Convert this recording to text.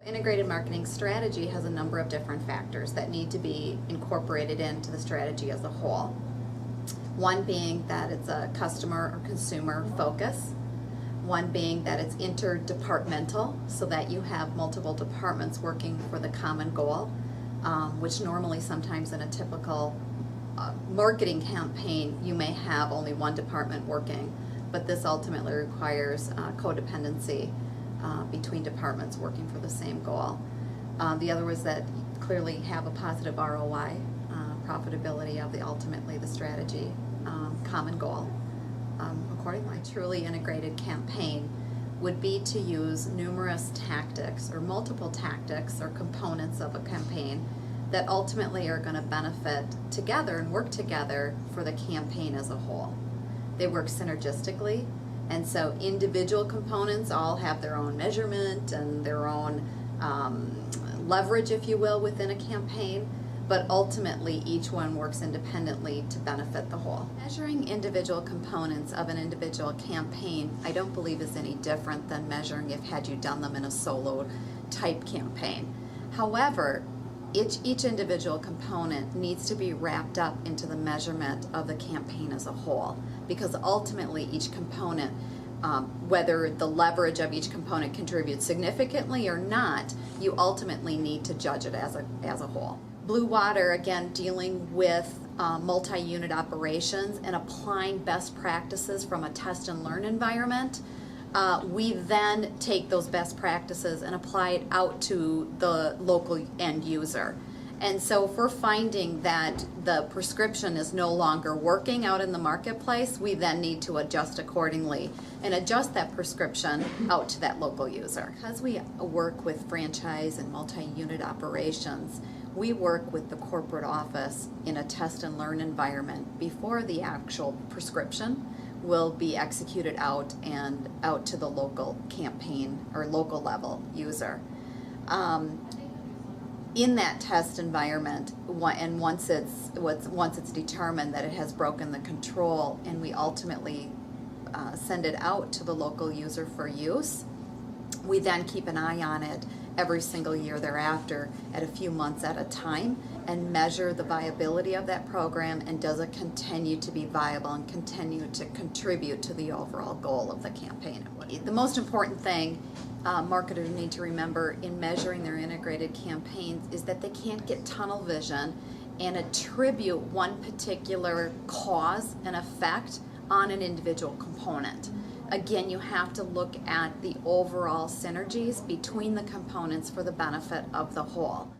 Integrated marketing strategy has a number of different factors that need to be incorporated into the strategy as a whole. One being that it's a customer or consumer focus. One being that it's interdepartmental, so that you have multiple departments working for the common goal, which normally sometimes in a typical marketing campaign you may have only one department working, but this ultimately requires codependency between departments working for the same goal. The other was that clearly have a positive ROI, profitability of ultimately the strategy, common goal. Accordingly, a truly integrated campaign would be to use numerous tactics or multiple tactics or components of a campaign that ultimately are going to benefit together and work together for the campaign as a whole. They work synergistically, and so individual components all have their own measurement and their own leverage, if you will, within a campaign, but ultimately each one works independently to benefit the whole. Measuring individual components of an individual campaign, I don't believe is any different than measuring if had you done them in a solo type campaign. However, each individual component needs to be wrapped up into the measurement of the campaign as a whole, because ultimately each component, whether the leverage of each component contributes significantly or not, you ultimately need to judge it as a whole. Bluewater, again, dealing with multi-unit operations and applying best practices from a test and learn environment. We then take those best practices and apply it out to the local end user. And so if we're finding that the prescription is no longer working out in the marketplace, we then need to adjust accordingly and adjust that prescription out to that local user. Because we work with franchise and multi-unit operations, we work with the corporate office in a test and learn environment before the actual prescription will be executed out and out to the local campaign or local level user. In that test environment, and once it's determined that it has broken the control and we ultimately send it out to the local user for use, we then keep an eye on it every single year thereafter at a few months at a time and measure the viability of that program and does it continue to be viable and continue to contribute to the overall goal of the campaign. The most important thing marketers need to remember in measuring their integrated campaigns is that they can't get tunnel vision and attribute one particular cause and effect on an individual component. Again, you have to look at the overall synergies between the components for the benefit of the whole.